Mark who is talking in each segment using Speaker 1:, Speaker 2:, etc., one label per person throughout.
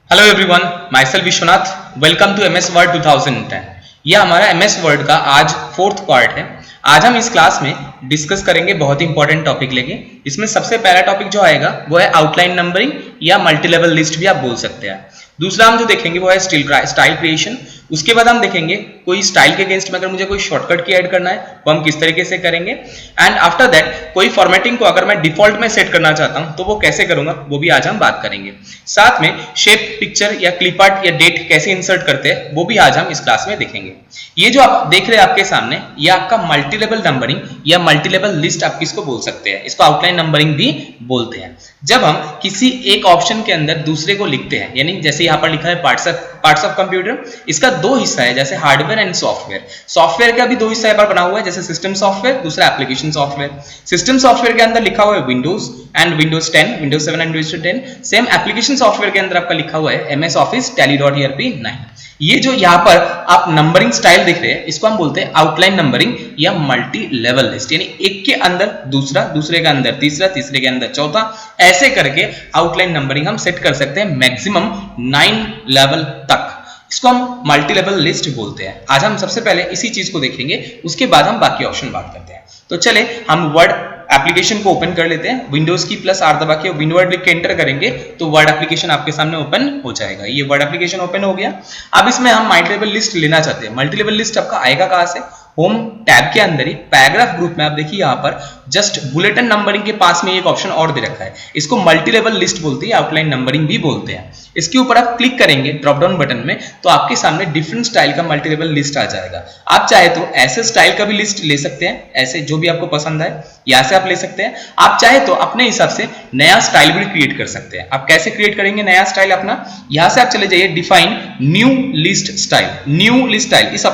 Speaker 1: Hello everyone, my self Vishwanath. Welcome to MS word 2010। यह हमारा MS word का आज फोर्थ पार्ट है। आज हम इस क्लास में डिस्कस करेंगे बहुत ही इंपॉर्टेंट टॉपिक लेके। इसमें सबसे पहला टॉपिक जो आएगा वो है आउटलाइन नंबरिंग या मल्टी लेवल लिस्ट भी आप बोल सकते हैं। दूसरा हम जो देखेंगे वो है स्टाइल क्रिएशन। उसके बाद हम देखेंगे कोई स्टाइल के अगेंस्ट में अगर मुझे कोई शॉर्टकट की ऐड करना है वो हम किस तरीके से करेंगे। एंड आफ्टर दैट कोई फॉर्मेटिंग को अगर मैं डिफॉल्ट में सेट करना चाहता हूं तो वो कैसे करूंगा वो भी आज हम बात करेंगे। साथ में शेप, पिक्चर या क्लिप आर्ट या डेट कैसे इंसर्ट करते हैं वो भी आज हम इस क्लास में देखेंगे। ये जो आप देख रहे हैं आपके सामने, ये आपका मल्टी लेवल नंबरिंग या मल्टी लेवल लिस्ट आप किसको बोल सकते हैं, इसको आउटलाइन नंबरिंग भी बोलते हैं। जब हम किसी एक ऑप्शन के अंदर दूसरे को लिखते हैं, यानी जैसे यहाँ पर लिखा है पार्ट्स ऑफ कंप्यूटर, इसका दो हिस्सा है, जैसे हार्डवेयर एंड सॉफ्टवेयर। सॉफ्टवेयर का भी दो हिस्सा पर बना हुआ है, जैसे सिस्टम सॉफ्टवेयर, दूसरा एप्लीकेशन सॉफ्टवेयर। सिस्टम सॉफ्टवेयर के अंदर लिखा हुआ है Windows and Windows 10, Windows 7 and Windows 10। Same application software के अंदर आपका लिखा हुआ है एमएस ऑफिस, टैली.ईआरपी 9। ये जो यहाँ पर आप नंबरिंग स्टाइल देख रहे हैं इसको हम बोलते हैं आउटलाइन नंबरिंग या मल्टी लेवल लिस्ट, यानी एक के अंदर दूसरा, दूसरे के अंदर तीसरा, तीसरे के अंदर चौथा, ऐसे करके आउटलाइन नंबरिंग हम सेट कर सकते हैं मैक्सिमम 9 लेवल तक। इसको हम मल्टी लेवल लिस्ट बोलते हैं। आज हम सबसे पहले इसी चीज को देखेंगे, उसके बाद हम बाकी ऑप्शन बात करते हैं। तो चले हम वर्ड एप्लीकेशन को ओपन कर लेते हैं। विंडोज की +R दबा के विंडोवर्ड लिख के एंटर करेंगे तो वर्ड एप्लीकेशन आपके सामने ओपन हो जाएगा। ये वर्ड एप्लीकेशन ओपन हो गया। अब इसमें हम मल्टी लेवल लिस्ट लेना चाहते हैं। मल्टी लेवल लिस्ट आपका आएगा कहां से? होम टैब के अंदर ही पैराग्राफ ग्रुप में आप देखिए यहाँ पर जस्ट बुलेटिन नंबरिंग के पास में एक ऑप्शन और दे रखा है, इसको मल्टी लेवल लिस्ट बोलते हैं, आउटलाइन नंबरिंग भी बोलते हैं। इसके ऊपर आप क्लिक करेंगे ड्रॉप डाउन बटन में तो आपके सामने डिफरेंट स्टाइल का मल्टी लेवल लिस्ट आ जाएगा। आप चाहे तो ऐसे स्टाइल का भी लिस्ट ले सकते हैं, ऐसे जो भी आपको पसंद है यहाँ से आप ले सकते हैं। आप चाहे तो अपने हिसाब से नया स्टाइल भी क्रिएट कर सकते हैं। आप कैसे क्रिएट करेंगे नया स्टाइल अपना? यहाँ से आप चले जाइए define new list style, new list style, इस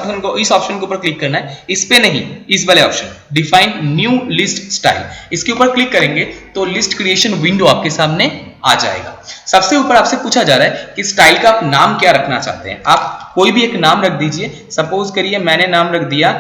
Speaker 1: ऑप्शन के ऊपर क्लिक करना है, इस पे नहीं, इस वाले option define new list style, इसके ऊपर क्लिक करेंगे तो लिस्ट क्रिएशन विंडो आपके सामने आ जाएगा। सबसे ऊपर आपसे पूछा जा रहा है कि स्टाइल का आप नाम क्या रखना चाहते हैं। आप कोई भी एक नाम रख दीजिए। सपोज करिए मैंने नाम रख दिया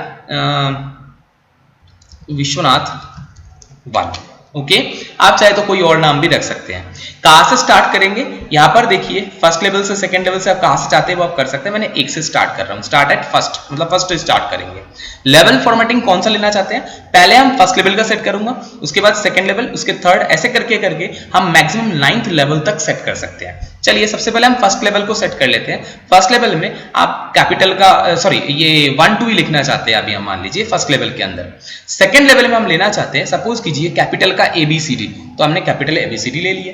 Speaker 1: विश्वनाथ 1। ओके, आप चाहे तो कोई और नाम भी रख सकते हैं। कहां से स्टार्ट करेंगे? यहां पर देखिए फर्स्ट लेवल से सेकंड लेवल से आप कहां से चाहते हैं वो आप कर सकते हैं। मैंने एक से स्टार्ट कर रहा हूं, स्टार्ट एट फर्स्ट, मतलब फर्स्ट से स्टार्ट करेंगे। लेवल फॉर्मेटिंग कौन सा लेना चाहते हैं? पहले हम फर्स्ट लेवल का सेट करूंगा, उसके बाद सेकंड लेवल, उसके थर्ड, ऐसे करके करके हम मैक्सिमम 9th लेवल तक सेट कर सकते हैं। चलिए सबसे पहले हम फर्स्ट लेवल को सेट कर लेते हैं। फर्स्ट लेवल में आप कैपिटल का ये 1 2 ही लिखना चाहते हैं अभी हम, मान लीजिए फर्स्ट लेवल के अंदर। सेकंड लेवल में हम लेना चाहते हैं, सपोज कीजिए कैपिटल का ABCD, तो हमने कैपिटल ABCD ले लिया।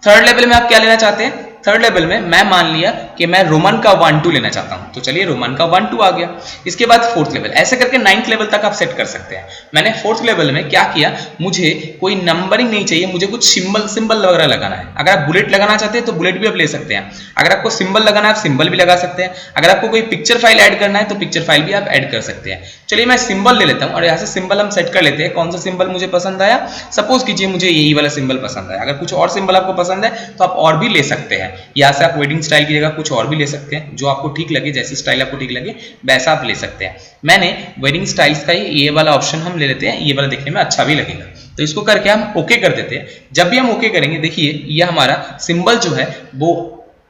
Speaker 1: थर्ड लेवल में आप क्या लेना चाहते हैं? थर्ड लेवल में मैं मान लिया कि मैं रोमन का 1 2 लेना चाहता हूं, तो चलिए रोमन का 1 2 आ गया। इसके बाद फोर्थ लेवल, ऐसे करके 9th लेवल तक आप सेट कर सकते हैं। मैंने फोर्थ लेवल में क्या किया, मुझे कोई नंबरिंग नहीं चाहिए, मुझे कुछ सिंबल वगैरह लगाना है। अगर आप बुलेट लगाना चाहते हैं तो बुलेट भी आप ले सकते हैं। अगर आपको सिंबल लगाना है आप सिंबल भी लगा सकते हैं। अगर आपको कोई पिक्चर फाइल ऐड करना है तो पिक्चर फाइल भी आप ऐड कर सकते हैं। चलिए मैं सिंबल ले लेता हूं और यहाँ से सिंबल हम सेट कर लेते हैं। कौन सा सिंबल मुझे पसंद आया? सपोज कीजिए मुझे यही वाला सिंबल पसंद आया। अगर कुछ और सिंबल आपको पसंद है तो आप और भी ले सकते हैं। यहाँ से आप वेडिंग स्टाइल की जगह कुछ और भी ले सकते हैं, जो आपको ठीक लगे, जैसे स्टाइल आपको ठीक लगे वैसा आप ले सकते हैं। मैंने वेडिंग स्टाइल्स का ये वाला ऑप्शन हम ले लेते हैं, ये वाला देखने में अच्छा भी लगेगा, तो इसको करके हम ओके कर देते हैं। जब भी हम ओके करेंगे देखिए ये हमारा सिंबल जो है वो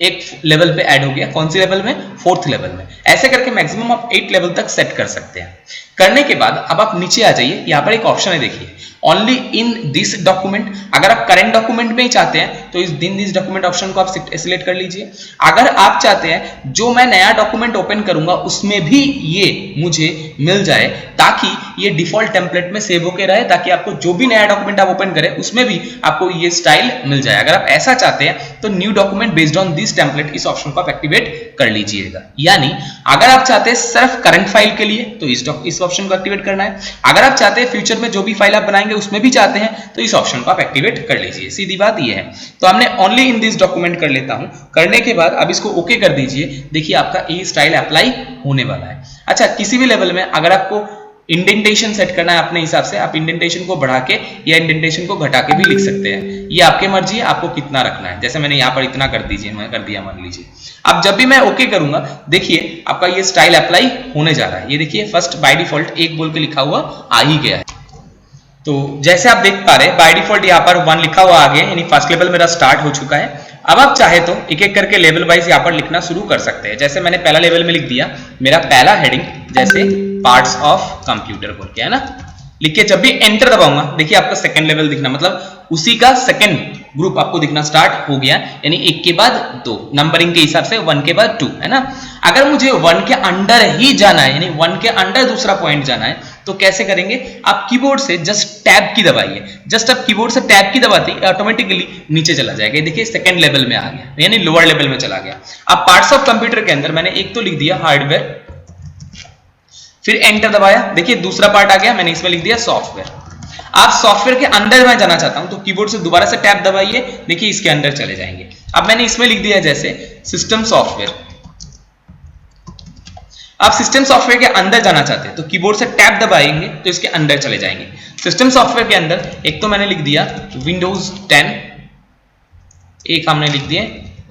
Speaker 1: एक लेवल पे ऐड हो गया। कौन सी लेवल में? फोर्थ लेवल में। ऐसे करके मैक्सिमम आप 8 लेवल तक सेट कर सकते हैं। करने के बाद अब आप नीचे आ जाइए, यहाँ पर एक ऑप्शन है देखिए ओनली इन दिस डॉक्यूमेंट। अगर आप करंट डॉक्यूमेंट में ही चाहते हैं तो इस दिस डॉक्यूमेंट ऑप्शन को आप सिलेक्ट कर लीजिए। अगर आप चाहते हैं जो मैं नया डॉक्यूमेंट ओपन करूंगा उसमें भी ये मुझे मिल जाए, ताकि ये डिफॉल्ट टेम्पलेट में सेव होकर रहे, ताकि आपको जो भी नया डॉक्यूमेंट आप ओपन करें उसमें भी आपको ये स्टाइल मिल जाए। अगर आप ऐसा चाहते हैं तो new document based on this template, इस ऑप्शन को आप एक्टिवेट कर लीजिएगा। यानी अगर आप चाहते हैं सिर्फ करंट फाइल के लिए तो इस ऑप्शन को एक्टिवेट करना है। अगर आप चाहते हैं फ्यूचर में जो भी फाइल आप बनाएंगे उसमें भी चाहते हैं तो इस ऑप्शन को आप एक्टिवेट कर लीजिए। सीधी बात ये है। तो हमने ओनली इन दिस डॉक्यूमेंट कर लेता हूं। करने के बाद अब इसको ओके कर दीजिए। देखिए आपका ये स्टाइल अप्लाई होने वाला है। अच्छा, किसी भी लेवल में अगर आपको इंडेंटेशन सेट करना है अपने हिसाब से, आप इंडेंटेशन को बढ़ा के या इंडेंटेशन को घटा के भी लिख सकते हैं। ये आपकी मर्जी है आपको कितना रखना है। जैसे मैंने यहाँ पर इतना कर दीजिए, मैं कर दिया मान लीजिए। अब जब भी मैं ओके करूंगा देखिए आपका ये स्टाइल अप्लाई होने जा रहा है। ये देखिए फर्स्ट बाय डिफॉल्ट 1 बोल के लिखा हुआ आ ही गया है। तो जैसे आप देख पा रहे हैं बाय डिफॉल्ट यहाँ पर 1 लिखा हुआ आ गया, यानी फर्स्ट लेवल मेरा स्टार्ट हो चुका है। अब आप चाहे तो एक एक करके लेवल वाइज यहाँ पर लिखना शुरू कर सकते हैं। जैसे मैंने पहला लेवल में लिख दिया, मेरा पहला हेडिंग जैसे पार्ट्स ऑफ कंप्यूटर बोल के, है ना, लिख के जब भी एंटर दबाऊंगा देखिए आपका सेकंड लेवल दिखना, मतलब उसी का सेकंड ग्रुप आपको दिखना स्टार्ट हो गया, यानी 1 के बाद 2 नंबरिंग के हिसाब से 1 के बाद 2, है ना। अगर मुझे 1 के अंडर ही जाना है, यानी 1 के अंडर दूसरा पॉइंट जाना है, तो कैसे करेंगे? आप कीबोर्ड से जस्ट टैब की दबाइए, जस्ट आप कीबोर्ड से टैब की दबाते ही ऑटोमेटिकली नीचे चला जाएगा। देखिए सेकंड लेवल में आ गया, यानी लोअर लेवल में चला गया। अब पार्ट्स ऑफ कंप्यूटर के अंदर मैंने एक तो लिख दिया हार्डवेयर, फिर एंटर दबाया, देखिए दूसरा पार्ट आ गया, मैंने इसमें लिख दिया सॉफ्टवेयर। आप सॉफ्टवेयर के अंदर मैं जाना चाहता हूं तो कीबोर्ड से दोबारा से टैब दबाइए, देखिए इसके अंदर चले जाएंगे। अब मैंने इसमें लिख दिया जैसे सिस्टम सॉफ्टवेयर। आप सिस्टम सॉफ्टवेयर के अंदर जाना चाहते हैं तो कीबोर्ड से टैब दबाएंगे तो इसके अंदर चले जाएंगे। सिस्टम सॉफ्टवेयर के अंदर एक तो मैंने लिख दिया विंडोज 10, एक हमने लिख दिया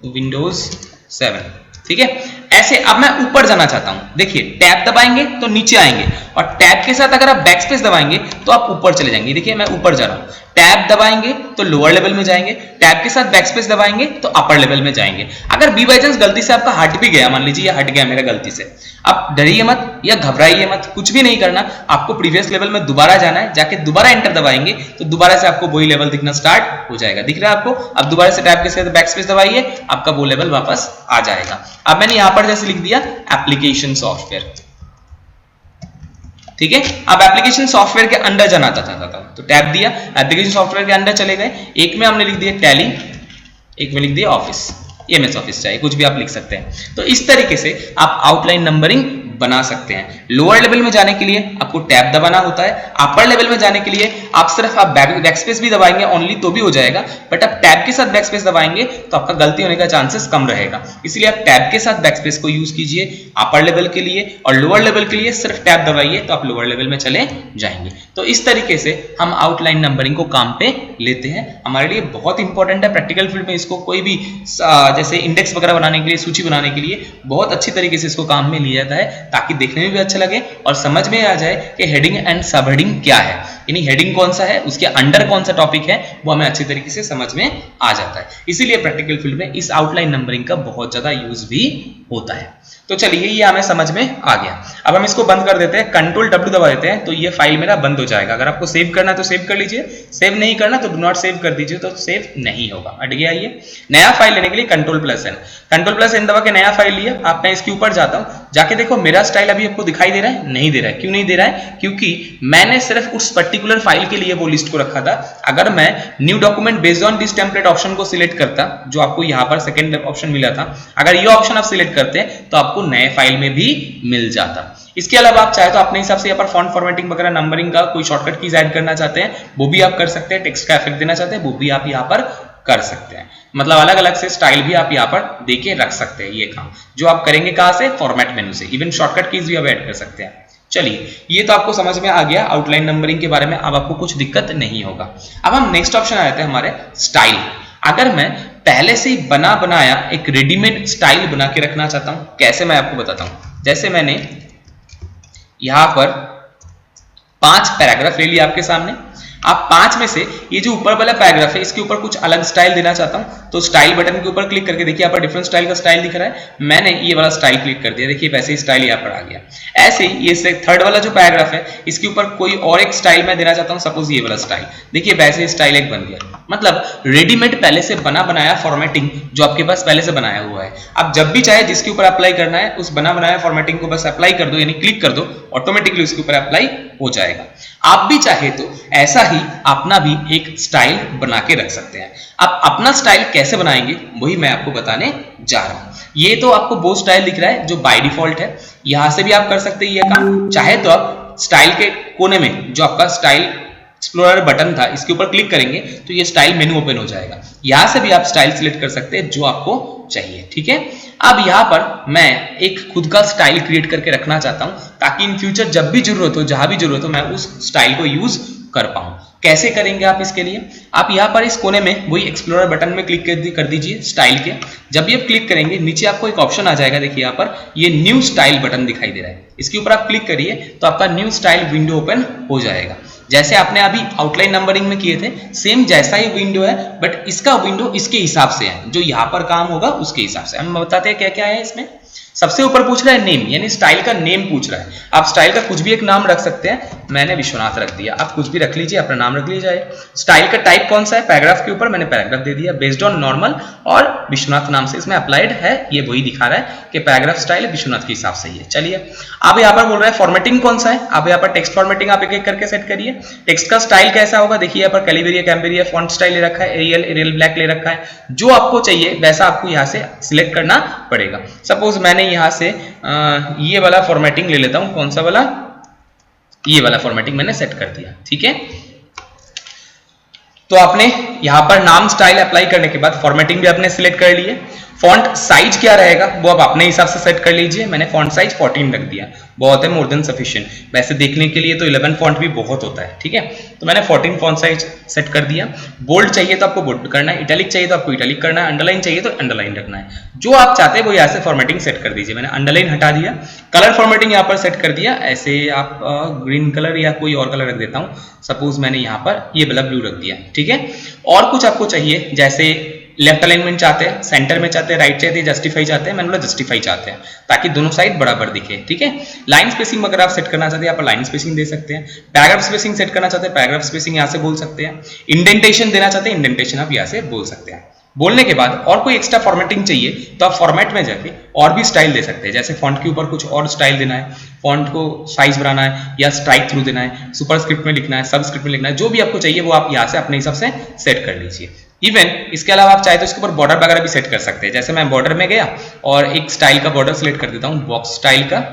Speaker 1: विंडोज 7, ठीक है। ऐसे अब मैं ऊपर जाना चाहता हूं, देखिए टैब दबाएंगे तो नीचे आएंगे, और टैब के साथ अगर आप बैकस्पेस दबाएंगे तो आप ऊपर चले जाएंगे। देखिए मैं ऊपर जा रहा हूं, टैब दबाएंगे तो लोअर लेवल में जाएंगे, टैब के साथ बैकस्पेस दबाएंगे तो अपर लेवल में जाएंगे। अगर बी बाई चांस गलती से आपका हट भी गया, मान लीजिए हट गया मेरा गलती से, आप डरिए मत या घबराइए मत, कुछ भी नहीं करना, आपको प्रीवियस लेवल में दोबारा जाना है, जाके दोबारा एंटर दबाएंगे तो दोबारा से आपको वही लेवल दिखना स्टार्ट हो जाएगा। दिख रहा है आपको? अब दोबारा से टैब के साथ बैकस्पेस दबाइए, आपका वो लेवल वापस आ जाएगा। अब मैंने यहां पर जैसे लिख दिया एप्लीकेशन सॉफ्टवेयर, ठीक है। अब एप्लीकेशन सॉफ्टवेयर के अंदर जाना चाहता था तो टैब दिया, एप्लीकेशन सॉफ्टवेयर के अंदर चले गए। एक में हमने लिख दिया टैली, एक में लिख दिया ऑफिस, एमएस ऑफिस, चाहे कुछ भी आप लिख सकते हैं। तो इस तरीके से आप आउटलाइन नंबरिंग बना सकते हैं। लोअर लेवल में जाने के लिए आपको टैब दबाना होता है, अपर लेवल में जाने के लिए आप सिर्फ आप बैकस्पेस भी दबाएंगे ओनली तो भी हो जाएगा, बट आप टैब के साथ बैकस्पेस दबाएंगे तो आपका गलती होने का चांसेस कम रहेगा। इसलिए आप टैब के साथ बैकस्पेस को यूज कीजिए अपर लेवल के लिए, और लोअर लेवल के लिए सिर्फ टैब दबाइए तो आप लोअर लेवल में चले जाएंगे। तो इस तरीके से हम आउटलाइन नंबरिंग को काम पे लेते हैं। हमारे लिए बहुत इंपॉर्टेंट है प्रैक्टिकल फील्ड में, इसको कोई भी जैसे इंडेक्स वगैरह बनाने के लिए, सूची बनाने के लिए बहुत अच्छी तरीके से इसको काम में लिया जाता है, ताकि देखने में भी अच्छा लगे और समझ में आ जाए कि हेडिंग एंड सब हेडिंग क्या है, यानी हेडिंग कौन सा है, उसके अंडर कौन सा टॉपिक है, वो हमें अच्छी तरीके से समझ में आ जाता है। इसीलिए प्रैक्टिकल फील्ड में इस आउटलाइन नंबरिंग का बहुत ज्यादा यूज भी होता है। तो चलिए ये हमें समझ में आ गया। अब हम इसको बंद कर देते हैं, कंट्रोल W दबा देते हैं तो ये फाइल मेरा बंद हो जाएगा। अगर आपको सेव करना है तो सेव कर लीजिए, सेव नहीं करना तो डू नॉट सेव कर दीजिए, तो सेव नहीं होगा। हट गया ये। नया फाइल लेने के लिए कंट्रोल+N, कंट्रोल+N दबा के नया फाइल लिया। आप मैं इसके ऊपर जाता हूं, जाके देखो मेरा स्टाइल अभी आपको दिखाई दे रहा है? नहीं दे रहा है। क्यों नहीं दे रहा है? क्योंकि मैंने सिर्फ उस पर्टिकुलर फाइल के लिए वो लिस्ट को रखा था। अगर मैं new document based on this template option को सिलेक्ट करता, जो आपको यहाँ पर सेकंड ऑप्शन मिला था, अगर ये ऑप्शन आप सिलेक्ट करते हैं तो आपको नए फाइल में भी मिल जाता। इसके अलावा आप चाहे तो अपने हिसाब से यहाँ पर फॉन्ट फॉर्मेटिंग वगैरह नंबरिंग का कोई शॉर्टकट कीज ऐड करना चाहते हैं वो भी आप कर सकते हैं, टेक्स्ट का इफेक्ट देना चाहते हैं वो भी आप यहाँ पर कर सकते हैं। मतलब अलग अलग से स्टाइल भी आप यहाँ पर देके रख सकते हैं। ये काम जो आप करेंगे कहाँ से? फॉर्मेट मेनू से। इवन शॉर्टकट कीज भी आप ऐड कर सकते हैं। चलिए ये तो आपको समझ में आ गया आउटलाइन नंबरिंग के बारे में, अब आपको कुछ दिक्कत नहीं होगा। अब हम नेक्स्ट ऑप्शन आ जाते हैं हमारे स्टाइल। अगर मैं पहले से ही बना बनाया एक रेडीमेड स्टाइल बना के रखना चाहता हूं, कैसे मैं आपको बताता हूं। जैसे मैंने यहां पर 5 पैराग्राफ ले लिया आपके सामने। आप 5 में से ये जो ऊपर वाला पैराग्राफ है इसके ऊपर कुछ अलग स्टाइल देना चाहता हूं, तो स्टाइल बटन के ऊपर क्लिक करके देखिए यहाँ पर डिफरेंट स्टाइल का स्टाइल दिख रहा है। मैंने ये वाला स्टाइल क्लिक कर दिया, देखिए वैसे ही स्टाइल यहाँ पर आ गया। ऐसे ही ये थर्ड वाला जो पैराग्राफ है इसके ऊपर कोई और एक स्टाइल मैं देना चाहता हूँ, सपोज ये वाला स्टाइल, देखिए वैसे ही स्टाइल एक बन गया। मतलब रेडीमेड पहले से बना बनाया फॉर्मेटिंग जो आपके पास पहले से बनाया हुआ है। आप जब भी चाहे जिसके ऊपर अप्लाई करना है उस बना बनाया फॉर्मेटिंग को बस अप्लाई कर दो, यानी क्लिक कर दो, ऑटोमेटिकली उसके ऊपर अप्लाई हो जाएगा। आप भी चाहे तो ऐसा ही अपना भी एक स्टाइल बना के रख सकते हैं। आप अपना स्टाइल कैसे बनाएंगे वही मैं आपको बताने जा रहा हूं। ये तो आपको वो स्टाइल दिख रहा है जो बाय डिफॉल्ट है, यहां से भी आप कर सकते हैं ये काम। चाहे तो आप स्टाइल के कोने में जो आपका स्टाइल एक्सप्लोरर बटन था इसके ऊपर क्लिक करेंगे तो ये स्टाइल मेनू ओपन हो जाएगा। यहां से भी आप स्टाइल सिलेक्ट कर सकते हैं जो आपको चाहिए, ठीक है। अब यहां पर मैं एक खुद का स्टाइल क्रिएट करके रखना चाहता हूं ताकि इन फ्यूचर जब भी जरूरत हो, जहां भी जरूरत हो, मैं उस स्टाइल को यूज कर पाऊं। कैसे करेंगे आप इसके लिए? आप यहां पर इस कोने में वही एक्सप्लोरर बटन में क्लिक कर दीजिए स्टाइल के। जब भी आप क्लिक करेंगे नीचे आपको एक ऑप्शन आ जाएगा, देखिए यहां पर ये न्यू स्टाइल बटन दिखाई दे रहा है, इसके ऊपर आप क्लिक करिए तो आपका न्यू स्टाइल विंडो ओपन हो जाएगा। जैसे आपने अभी आउटलाइन नंबरिंग में किए थे, सेम जैसा ही विंडो है, बट इसका विंडो इसके हिसाब से है, जो यहाँ पर काम होगा उसके हिसाब से। हम बताते हैं क्या क्या है इसमें। सबसे ऊपर पूछ रहा है नेम, यानी स्टाइल का नेम पूछ रहा है। आप स्टाइल का कुछ भी एक नाम रख सकते हैं, मैंने विश्वनाथ रख दिया, आप कुछ भी रख लीजिए, अपना नाम रख लीजिए। स्टाइल का टाइप कौन सा है, पैराग्राफ के ऊपर मैंने पैराग्राफ दे दिया, बेस्ड ऑन नॉर्मल और विश्वनाथ नाम से इसमें अप्लाइड है, ये वही दिखा रहा है कि पैराग्राफ स्टाइल विश्वनाथ के हिसाब से ही है। चलिए अब यहाँ पर बोल रहा है फॉर्मेटिंग कौन सा है, आप यहाँ पर टेक्स्ट फॉर्मेटिंग आप एक एक करके सेट करिए। टेक्स्ट का स्टाइल कैसा होगा, देखिए यहाँ पर कैलिबेरिया, कैम्बेरिया फॉन्ट स्टाइल ले रखा है, एरियल ब्लैक ले रखा है, जो आपको चाहिए वैसा आपको यहाँ से सिलेक्ट करना पड़ेगा। सपोज मैंने यहाँ से ये वाला फॉर्मेटिंग ले लेता हूं, कौन सा वाला, ये वाला फॉर्मेटिंग मैंने सेट कर दिया, ठीक है। तो आपने यहां पर नाम स्टाइल अप्लाई करने के बाद फॉर्मेटिंग भी आपने सिलेक्ट कर ली है। फॉन्ट साइज क्या रहेगा वो आप अपने हिसाब से सेट कर लीजिए। मैंने फॉन्ट साइज 14 रख दिया, बहुत है, मोर देन सफिशिएंट। वैसे देखने के लिए तो 11 फॉन्ट भी बहुत होता है, ठीक है। तो मैंने 14 फॉन्ट साइज सेट कर दिया। बोल्ड चाहिए तो आपको बोल्ड करना है, इटैलिक चाहिए तो आपको इटैलिक करना है, अंडरलाइन चाहिए तो अंडरलाइन रखना है, जो आप चाहते हैं वो यहाँ से फॉर्मेटिंग सेट कर दीजिए। मैंने अंडरलाइन हटा दिया, कलर फॉर्मेटिंग यहाँ पर सेट कर दिया। ऐसे आप ग्रीन कलर या कोई और कलर रख देता हूँ, सपोज मैंने यहाँ पर ये वाला ब्लू रख दिया, ठीक है। और कुछ आपको चाहिए, जैसे लेफ्ट अलाइनमेंट चाहते हैं, सेंटर में चाहते हैं, राइट चाहते हैं, जस्टिफाई चाहते हैं, मैंने बोला जस्टिफाई चाहते हैं ताकि दोनों साइड बराबर दिखे, ठीक है। लाइन स्पेसिंग अगर आप सेट करना चाहते हैं यहाँ पर लाइन स्पेसिंग दे सकते हैं। पैराग्राफ स्पेसिंग सेट करना चाहते हैं, पैराग्राफ स्पेसिंग यहाँ से बोल सकते हैं। इंडेंटेशन देना चाहते हैं, इंडेंटेशन आप यहाँ से बोल सकते हैं। बोलने के बाद और कोई एक्स्ट्रा फॉर्मेटिंग चाहिए तो आप फॉर्मेट में जाके और भी स्टाइल दे सकते हैं। जैसे फॉन्ट के ऊपर कुछ और स्टाइल देना है, फॉन्ट को साइज बढ़ाना है या स्ट्राइक थ्रू देना है, सुपरस्क्रिप्ट में लिखना है, सबस्क्रिप्ट में लिखना है, जो भी आपको चाहिए वो आप यहाँ से अपने हिसाब से सेट कर लीजिए। इवन इसके अलावा आप चाहे तो इसके ऊपर बॉर्डर वगैरह भी सेट कर सकते हैं। जैसे मैं बॉर्डर में गया और एक स्टाइल का बॉर्डर सिलेक्ट कर देता हूँ, बॉक्स स्टाइल का,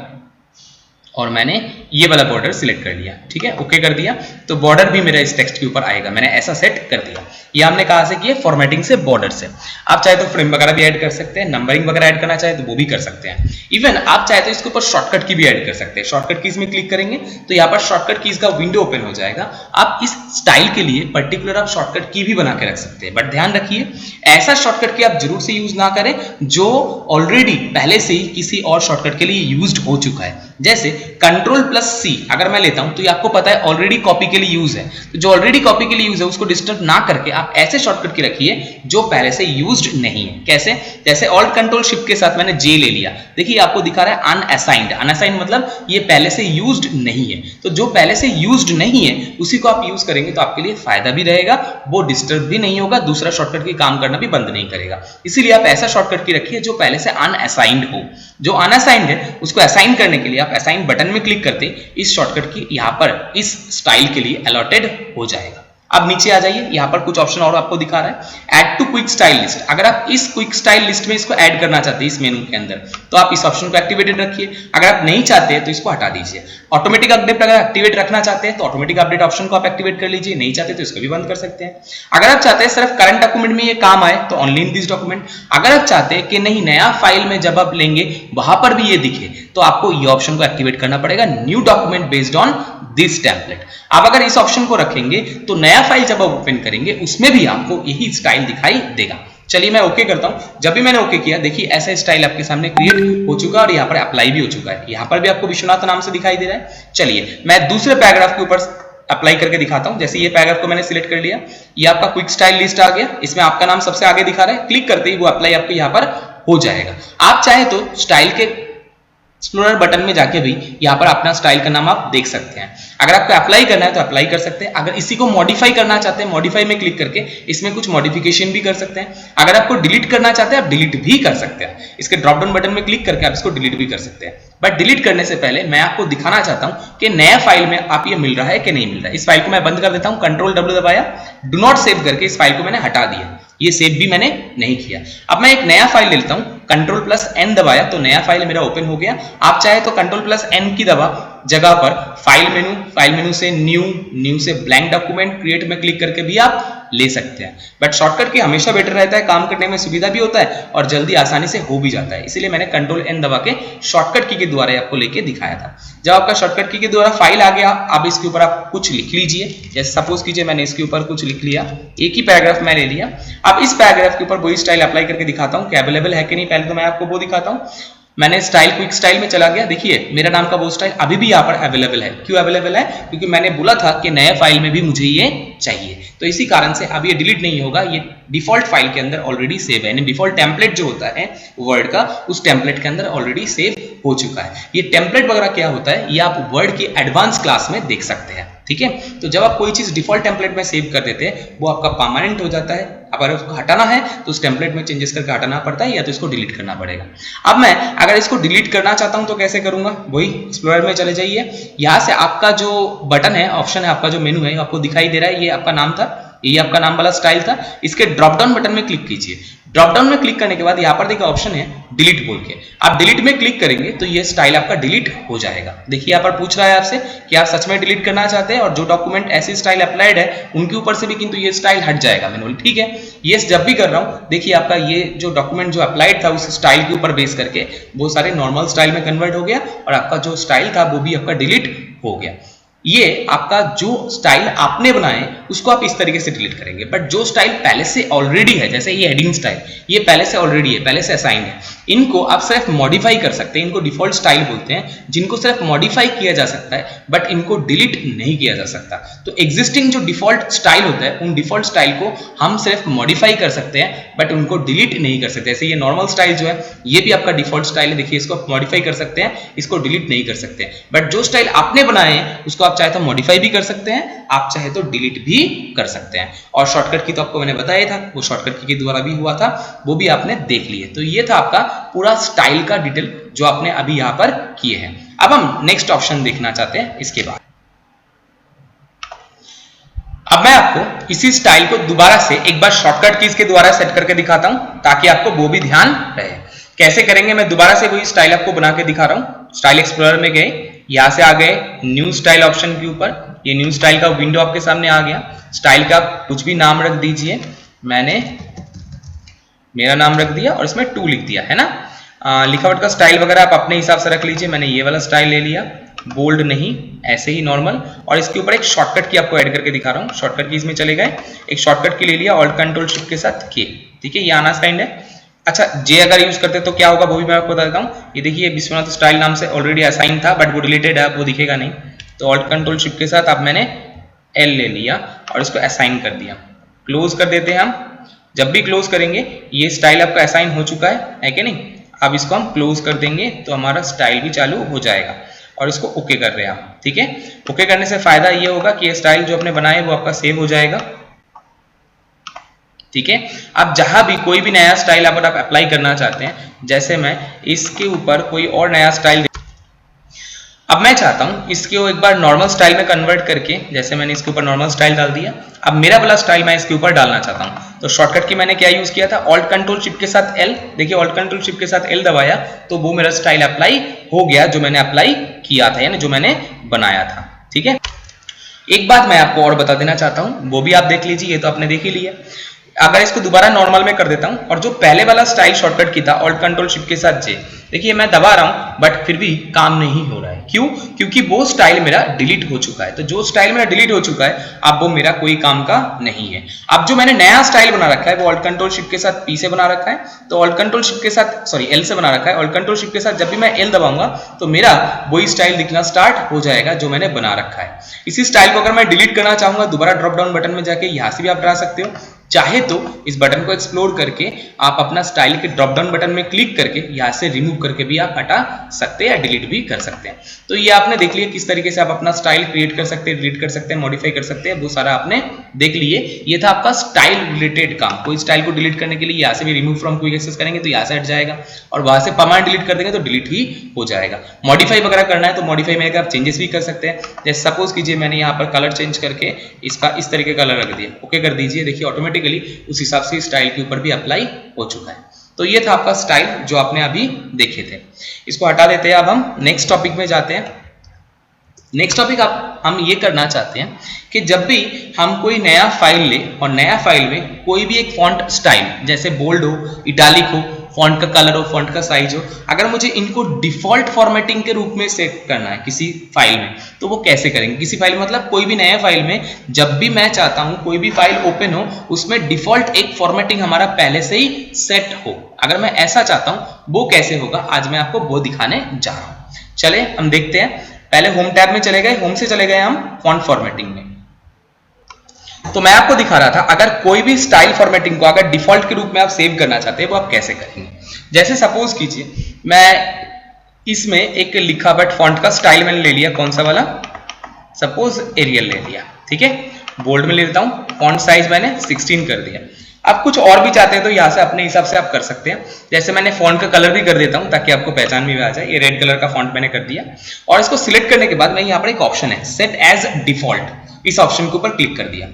Speaker 1: और मैंने ये वाला बॉर्डर सिलेक्ट कर लिया, ठीक है, ओके कर दिया। तो बॉर्डर भी मेरा इस टेक्स्ट के ऊपर आएगा, मैंने ऐसा सेट कर दिया। ये हमने कहा से किया फॉर्मेटिंग से, बॉर्डर से। आप चाहे तो फ्रेम वगैरह भी ऐड कर सकते हैं, नंबरिंग वगैरह ऐड करना चाहे तो वो भी कर सकते हैं। इवन आप चाहे तो इसके ऊपर शॉर्टकट की भी ऐड कर सकते हैं। शॉर्टकट कीज में क्लिक करेंगे तो यहाँ पर शॉर्टकट कीज का विंडो ओपन हो जाएगा। आप इस स्टाइल के लिए पर्टिकुलर आप शॉर्टकट की भी बना के रख सकते हैं, बट ध्यान रखिए ऐसा शॉर्टकट की आप जरूर से यूज ना करें जो ऑलरेडी पहले से ही किसी और शॉर्टकट के लिए यूज्ड हो चुका है। जैसे Ctrl+C अगर मैं लेता हूं तो ये आपको पता है ऑलरेडी कॉपी के लिए यूज है, तो जो ऑलरेडी कॉपी के लिए यूज है उसको डिस्टर्ब ना करके आप ऐसे शॉर्टकट की रखिए जो पहले से यूज्ड नहीं है। कैसे, जैसे Alt Ctrl Shift के साथ मैंने J ले लिया, देखिए आपको दिखा रहा है अनअसाइंड। अनअसाइंड मतलब ये पहले से यूज्ड नहीं है, तो जो पहले से यूज्ड नहीं है उसी को आप यूज करेंगे तो आपके लिए फायदा भी रहेगा, वो डिस्टर्ब भी नहीं होगा, दूसरा शॉर्टकट की काम करना भी बंद नहीं करेगा। इसीलिए आप ऐसा शॉर्टकट की रखिए जो पहले से अनअसाइंड हो। जो अनअसाइंड है उसको असाइन करने के लिए आप असाइन बटन में क्लिक करते इस शॉर्टकट की यहाँ पर इस स्टाइल के लिए अलॉटेड हो जाएगा। अब नीचे आ जाइए, यहाँ पर कुछ ऑप्शन और आपको दिखा रहा है, add to quick style list. अगर आप इस क्विक स्टाइल लिस्ट में इसको ऐड करना चाहते हैं इस मेनू के अंदर तो आप इस ऑप्शन को एक्टिवेटेड रखिए। अगर आप नहीं चाहते हैं तो इसको हटा दीजिए। ऑटोमेटिक अपडेट अगर एक्टिवेट रखना चाहते हैं तो ऑटोमेटिक अपडेट ऑप्शन को आप एक्टिवेट कर लीजिए, नहीं चाहते तो इसको भी बंद कर सकते हैं। अगर आप चाहते हैं सिर्फ करंट डॉक्यूमेंट में ये काम आए तो ओनली इन दिस डॉक्यूमेंट। अगर आप चाहते हैं कि नहीं नया फाइल में जब आप लेंगे वहां पर भी ये दिखे तो आपको ये ऑप्शन को एक्टिवेट करना पड़ेगा, new document based on this template. आप अगर इस ऑप्शन को रखेंगे तो नया फाइल जब आप ओपन करेंगे उसमें भी आपको यही स्टाइल दिखाई देगा। चलिए मैं ओके करता हूं। जब भी मैंने ओके किया देखिए ऐसा स्टाइल आपके सामने क्रिएट हो चुका है और यहाँ पर अप्लाई भी हो चुका है। यहाँ पर भी आपको विश्वनाथ नाम से दिखाई दे रहा है। चलिए मैं दूसरे पैराग्राफ के ऊपर अप्लाई करके दिखाता हूं। जैसे ये पैराग्राफ को मैंने सिलेक्ट कर लिया, ये आपका क्विक स्टाइल लिस्ट आ गया, इसमें आपका नाम सबसे आगे दिखा रहा है। क्लिक करते ही वो अप्लाई आपको यहाँ पर हो जाएगा। आप चाहे तो स्टाइल के एक्सप्लोरर बटन में जाके भी यहाँ पर अपना स्टाइल का नाम आप देख सकते हैं। अगर आपको अप्लाई करना है तो अप्लाई कर सकते हैं। अगर इसी को मॉडिफाई करना चाहते हैं, मॉडिफाई में क्लिक करके इसमें कुछ मॉडिफिकेशन भी कर सकते हैं। अगर आपको डिलीट करना चाहते हैं आप डिलीट भी कर सकते हैं। इसके ड्रॉप डाउन बटन में क्लिक करके आप इसको डिलीट भी कर सकते हैं। बट डिलीट करने से पहले मैं आपको दिखाना चाहता हूं कि नया फाइल में आप ये मिल रहा है कि नहीं मिल रहा है। इस फाइल को मैं बंद कर देता हूं, Ctrl+W दबाया, डू नॉट सेव करके इस फाइल को मैंने हटा दिया। ये सेव भी मैंने नहीं किया। अब मैं एक नया फाइल ले लेता हूं, Ctrl+N दबाया तो नया फाइल मेरा ओपन हो गया। आप चाहे तो Ctrl+N की जगह पर फाइल मेनू से न्यू से ब्लैंक डॉक्यूमेंट क्रिएट में क्लिक करके भी आप ले सकते हैं। बट शॉर्टकट की हमेशा बेटर रहता है, काम करने में सुविधा भी होता है और जल्दी आसानी से हो भी जाता है। इसलिए मैंने Ctrl+N दबा के शॉर्टकट की के द्वारा आपको लेके दिखाया था। जब आपका शॉर्टकट की के द्वारा फाइल आ गया, अब इसके ऊपर आप कुछ लिख लीजिए। जैसे सपोज कीजिए मैंने इसके ऊपर कुछ लिख लिया, एक ही पैराग्राफ मैं ले लिया। अब इस पैराग्राफ के ऊपर वही स्टाइल अप्लाई करके दिखाता हूँ कि अवेलेबल है कि नहीं। पहले तो मैं आपको वो दिखाता हूँ। मैंने स्टाइल क्विक स्टाइल में चला गया, देखिए मेरा नाम का वो स्टाइल अभी भी यहाँ पर अवेलेबल है। क्यों अवेलेबल है? क्योंकि मैंने बोला था कि नए फाइल में भी मुझे ये चाहिए, तो इसी कारण से अब ये डिलीट नहीं होगा, ये डिफॉल्ट फाइल के अंदर ऑलरेडी सेव है, यानी डिफॉल्ट टेम्पलेट जो होता है वर्ड का, उस टेम्पलेट के अंदर ऑलरेडी सेव हो चुका है। ये टेम्पलेट वगैरह क्या होता है ये आप वर्ड की एडवांस क्लास में देख सकते हैं, ठीक है। तो जब आप कोई चीज डिफॉल्ट टेम्पलेट में सेव कर देते हैं वो आपका परमानेंट हो जाता है। अगर उसको हटाना है तो उस टेम्पलेट में चेंजेस करके हटाना पड़ता है या तो इसको डिलीट करना पड़ेगा। अब मैं अगर इसको डिलीट करना चाहता हूं तो कैसे करूंगा, वही एक्सप्लोरर में चले जाइए, यहां से आपका जो बटन है, ऑप्शन है, आपका जो मेनू है आपको दिखाई दे रहा है, ये आपका नाम था, ये आपका नाम वाला स्टाइल था, इसके ड्रॉप डाउन बटन में क्लिक कीजिए। ड्रॉप डाउन में क्लिक करने के बाद यहाँ पर देखिए ऑप्शन है डिलीट बोल के, आप डिलीट में क्लिक करेंगे तो ये स्टाइल आपका डिलीट हो जाएगा। देखिए यहाँ पर पूछ रहा है आपसे कि आप सच में डिलीट करना चाहते हैं और जो डॉक्यूमेंट ऐसी स्टाइल अप्लाइड है उनके ऊपर से भी किंतु ये स्टाइल हट जाएगा। मैंने बोला ठीक है, ये जब भी कर रहा हूँ देखिए आपका ये जो डॉक्यूमेंट जो अप्लाइड था उस स्टाइल के ऊपर बेस करके वो सारे नॉर्मल स्टाइल में कन्वर्ट हो गया और आपका जो स्टाइल था वो भी आपका डिलीट हो गया। ये आपका जो स्टाइल आपने बनाए उसको आप इस तरीके से डिलीट करेंगे, बट जो स्टाइल पहले से ऑलरेडी है, जैसे ये हेडिंग स्टाइल, ये पहले से ऑलरेडी है, पहले से असाइंड है, इनको आप सिर्फ मॉडिफाई कर सकते हैं, इनको डिफॉल्ट स्टाइल बोलते हैं, जिनको सिर्फ मॉडिफाई किया जा सकता है बट इनको डिलीट नहीं किया जा सकता। तो एग्जिस्टिंग जो डिफॉल्ट स्टाइल होता है उन डिफॉल्ट स्टाइल को हम सिर्फ मॉडिफाई कर सकते हैं बट उनको डिलीट नहीं कर सकते। जैसे ये नॉर्मल स्टाइल जो है ये भी आपका डिफॉल्ट स्टाइल है, देखिए इसको आप मॉडिफाई कर सकते हैं, इसको डिलीट नहीं कर सकते, बट जो स्टाइल आपने बनाए हैं उसको आप चाहे तो मॉडिफाई भी कर सकते हैं, आप चाहे तो डिलीट भी कर सकते हैं। और शॉर्टकट की तो आपको मैंने बताया था, वो शॉर्टकट की के द्वारा भी हुआ था, वो भी आपने देख लिए। तो ये था आपका पूरा स्टाइल का डिटेल जो आपने अभी यहां पर किए हैं। अब हम नेक्स्ट ऑप्शन देखना चाहते हैं इसके बाद। अब मैं आपको इसी स्टाइल को दोबारा से एक बार शॉर्टकट कीज के द्वारा सेट करके दिखाता हूं ताकि आपको वो भी ध्यान रहे। कैसे करेंगे, मैं दोबारा से वही स्टाइल आपको बना के दिखा रहा हूं। स्टाइल एक्सप्लोरर में गए, यहां से आ गए न्यू स्टाइल ऑप्शन के ऊपर, ये न्यू स्टाइल का विंडो आपके सामने आ गया। स्टाइल का कुछ भी नाम रख दीजिए, मैंने मेरा नाम रख दिया और इसमें 2 लिख दिया है ना। लिखावट का स्टाइल वगैरह आप अपने हिसाब से रख लीजिए, मैंने ये वाला स्टाइल ले लिया, बोल्ड नहीं, ऐसे ही नॉर्मल। और इसके ऊपर एक शॉर्टकट की आपको ऐड करके दिखा रहा हूँ, शॉर्टकट की इसमें चले गए, एक शॉर्टकट की ले लिया ऑल्ट कंट्रोल शिफ्ट के साथ के, ठीक है, ये आना साइंड है। अच्छा, जे अगर यूज करते तो क्या होगा वो भी मैं आपको बता देता हूँ। ये देखिए विश्वनाथ स्टाइल नाम से ऑलरेडी असाइन था बट वो डिलीटेड है, वो दिखेगा नहीं, तो ऑल्ट कंट्रोल शिफ्ट के साथ अब मैंने एल ले लिया और इसको असाइन कर दिया। क्लोज कर देते हैं हम, जब भी क्लोज करेंगे ये स्टाइल आपका असाइन हो चुका है कि नहीं। अब इसको हम क्लोज कर देंगे तो हमारा स्टाइल भी चालू हो जाएगा और इसको ओके कर रहे हैं हम, ठीक है। ओके करने से फायदा ये होगा कि ये स्टाइल जो आपने बनाए वो आपका सेव हो जाएगा, ठीक है। अब जहां भी कोई भी नया स्टाइल अगर आप अप्लाई करना चाहते हैं, जैसे मैं इसके ऊपर कोई और नया स्टाइल, अब मैं चाहता हूं इसको एक बार नॉर्मल स्टाइल में कन्वर्ट करके, जैसे मैंने इसके ऊपर नॉर्मल स्टाइल डाल दिया, अब मेरा वाला स्टाइल मैं इसके ऊपर डालना चाहता हूं। तो शॉर्टकट की मैंने क्या यूज किया था, ऑल्ट कंट्रोल शिफ्ट के साथ एल, देखिए ऑल्ट कंट्रोल शिफ्ट के साथ एल दबाया तो वो मेरा स्टाइल अप्लाई हो गया जो मैंने अप्लाई किया था, यानी जो मैंने बनाया था, ठीक है। एक बात मैं आपको और बता देना चाहता हूं, वो भी आप देख लीजिए, ये तो आपने देख ही लिया। अगर इसको दोबारा नॉर्मल में कर देता हूं और जो पहले वाला स्टाइल शॉर्टकट की था ऑल्ट कंट्रोल शिफ्ट के साथ जे, देखिए मैं दबा रहा हूं बट फिर भी काम नहीं हो रहा है। क्यों? क्योंकि वो स्टाइल मेरा डिलीट हो चुका है। तो जो स्टाइल मेरा डिलीट हो चुका है अब वो मेरा कोई काम का नहीं है। अब जो मैंने नया स्टाइल बना रखा है वो ऑल्ट कंट्रोल शिफ्ट के साथ पी से बना रखा है, तो ऑल्ट कंट्रोल शिफ्ट के साथ सॉरी एल से बना रखा है। ऑल्ट कंट्रोल शिफ्ट के साथ जब भी मैं एल दबाऊंगा तो मेरा वही स्टाइल दिखना स्टार्ट हो जाएगा जो मैंने बना रखा है। इसी स्टाइल को अगर मैं डिलीट करना चाहूंगा दोबारा ड्रॉप डाउन बटन में जाके यहां से भी आप हटा सकते हो, चाहे तो इस बटन को एक्सप्लोर करके आप अपना स्टाइल के ड्रॉप डाउन बटन में क्लिक करके यहाँ से रिमूव करके भी आप हटा सकते हैं या डिलीट भी कर सकते हैं। तो ये आपने देख लिया किस तरीके से आप अपना स्टाइल क्रिएट कर सकते हैं, डिलीट कर सकते हैं, मॉडिफाई कर सकते हैं, वो सारा आपने देख लिए। ये था आपका स्टाइल रिलेटेड काम। कोई स्टाइल को डिलीट करने के लिए यहाँ से भी रिमूव फ्रॉम क्विक एक्सेस करेंगे तो यहाँ से हट जाएगा और वहां से परमानेंट डिलीट कर देंगे तो डिलीट ही हो जाएगा। मॉडिफाई वगैरह करना है तो मॉडिफाई में आप चेंजेस भी कर सकते हैं। जैसे सपोज कीजिए मैंने यहाँ पर कलर चेंज करके इसका इस तरीके का कलर रख दिया, ओके कर दीजिए, देखिए ऑटोमेटिकली उस हिसाब से स्टाइल के ऊपर भी अप्लाई हो चुका है। तो ये था आपका स्टाइल जो आपने अभी देखे थे। इसको हटा देते हैं। अब हम नेक्स्ट टॉपिक में जाते हैं। नेक्स्ट टॉपिक हम ये करना चाहते हैं कि जब भी हम कोई नया फाइल ले और नया फाइल में कोई भी एक फॉन्ट स्टाइल जैसे बोल्ड हो, इटालिक हो, फॉन्ट का कलर हो, फॉन्ट का साइज हो, अगर मुझे इनको डिफॉल्ट फॉर्मेटिंग के रूप में सेव करना है किसी फाइल में तो वो कैसे करेंगे। किसी फाइल में मतलब कोई भी नया फाइल में जब भी मैं चाहता हूं कोई भी फाइल ओपन हो उसमें डिफॉल्ट एक फॉर्मेटिंग हमारा पहले से ही सेट हो। अगर मैं ऐसा चाहता हूं वो कैसे होगा, आज मैं आपको वो दिखाने जा रहा हूं। चले हम देखते हैं। पहले होम टैब में चले गए, होम से चले गए हम फॉन्ट फॉर्मेटिंग में। तो मैं आपको दिखा रहा था अगर कोई भी स्टाइल फॉर्मेटिंग को अगर डिफॉल्ट के रूप में आप सेव करना चाहते हैं वो आप कैसे करेंगे। जैसे सपोज कीजिए मैं इसमें एक लिखा बट फॉन्ट का स्टाइल मैंने ले लिया, कौन सा वाला, सपोज एरियल ले लिया, ठीक है, बोल्ड में ले लेता हूं, फॉन्ट साइज मैंने 16 कर दिया। आप कुछ और भी चाहते हैं तो यहाँ से अपने हिसाब से आप कर सकते हैं। जैसे मैंने फॉन्ट का कलर भी कर देता हूं ताकि आपको पहचान में भी आ जाए। ये रेड कलर का फॉन्ट मैंने कर दिया और इसको सिलेक्ट करने के बाद मैं यहाँ पर एक ऑप्शन है सेट एज डिफॉल्ट, इस ऑप्शन के ऊपर क्लिक कर दिया।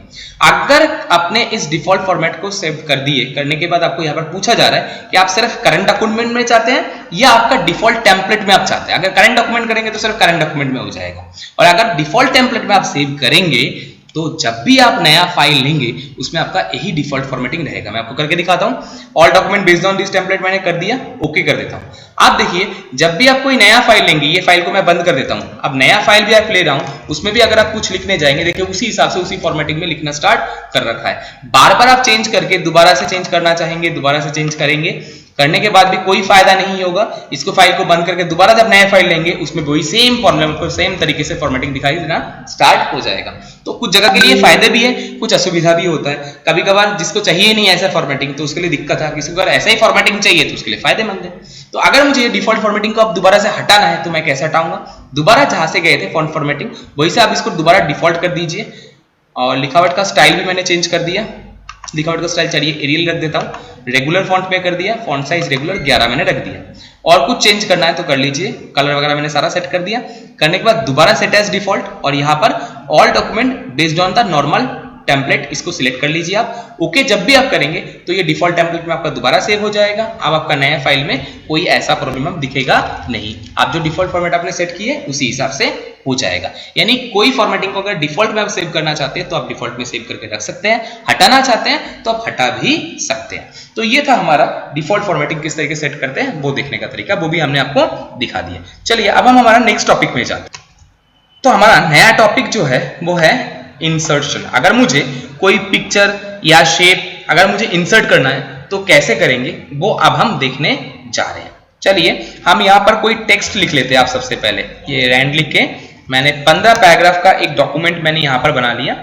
Speaker 1: अगर आपने इस डिफॉल्ट फॉर्मेट को सेव कर दिए, करने के बाद आपको यहाँ पर पूछा जा रहा है कि आप सिर्फ करंट डॉक्यूमेंट में चाहते हैं या आपका डिफॉल्ट टेम्पलेट में आप चाहते हैं। अगर करंट डॉक्यूमेंट करेंगे तो सिर्फ करंट डॉक्यूमेंट में हो जाएगा, और अगर डिफॉल्ट टेम्पलेट में आप सेव करेंगे तो जब भी आप नया फाइल लेंगे उसमें आपका यही डिफॉल्ट फॉर्मेटिंग रहेगा। मैं आपको करके दिखाता हूं। All document based on this template मैंने कर दिया, ओके कर देता हूं। आप देखिए जब भी आप कोई नया फाइल लेंगे, ये फाइल को मैं बंद कर देता हूं, अब नया फाइल भी आप ले रहा हूं, उसमें भी अगर आप कुछ लिखने जाएंगे, देखिए उसी हिसाब से उसी फॉर्मेटिंग में लिखना स्टार्ट कर रखा है। बार बार आप चेंज करके दोबारा से चेंज करना चाहेंगे, दोबारा से चेंज करेंगे, करने के बाद भी कोई फायदा नहीं होगा। इसको फाइल को बंद करके दोबारा जब नया फाइल लेंगे उसमें वही सेम फॉर्मेट, सेम तरीके से फॉर्मेटिंग दिखाई देना स्टार्ट हो जाएगा। तो कुछ जगह के लिए फायदे भी है, कुछ असुविधा भी होता है। कभी कभार जिसको चाहिए नहीं ऐसा फॉर्मेटिंग तो उसके लिए दिक्कत है, किसी को अगर ऐसा ही फॉर्मेटिंग चाहिए तो उसके लिए फायदेमंद है। तो अगर मुझे डिफॉल्ट फॉर्मेटिंग को अब दोबारा से हटाना है तो मैं कैसे हटाऊंगा, दोबारा जहां से गए थे फॉन्ट फॉर्मेटिंग वही से आप इसको दोबारा डिफॉल्ट कर दीजिए। और लिखावट का स्टाइल भी मैंने चेंज कर दिया, लिखावट का स्टाइल चलिए एरियल रख देता हूं, रेगुलर फॉन्ट में कर दिया, फॉन्ट साइज रेगुलर 11 मैंने रख दिया। और कुछ चेंज करना है तो कर लीजिए, कलर वगैरह मैंने सारा सेट कर दिया। करने के बाद दोबारा सेट एज डिफॉल्ट और यहाँ पर all document based on the normal template इसको सिलेक्ट कर लीजिए आप। ओके जब भी आप करेंगे तो ये डिफॉल्ट टेम्पलेट में आपका दोबारा सेव हो जाएगा। अब आपका नया फाइल में कोई ऐसा प्रॉब्लम दिखेगा नहीं, आप जो डिफॉल्ट फॉर्मेट आपने सेट किए उसी हिसाब से हो जाएगा। यानी कोई फॉर्मेटिंग को अगर डिफॉल्ट में आप सेव करना चाहते हैं तो आप डिफॉल्ट में सेव करके रख सकते हैं, हटाना चाहते हैं तो आप हटा भी सकते हैं। तो ये था हमारा डिफॉल्ट फॉर्मेटिंग किस तरीके से सेट करते हैं वो देखने का तरीका, वो भी हमने आपको दिखा दिया। चलिए अब हम हमारा नेक्स्ट टॉपिक में जाते हैं। तो हमारा नया टॉपिक जो है वो है इंसर्शन। अगर मुझे कोई पिक्चर या शेप अगर मुझे इंसर्ट करना है तो कैसे करेंगे वो अब हम देखने जा रहे हैं। चलिए हम यहाँ पर कोई टेक्स्ट लिख लेते हैं। आप सबसे पहले ये रैंड लिख के मैंने 15 पैराग्राफ का एक डॉक्यूमेंट मैंने यहाँ पर बना लिया।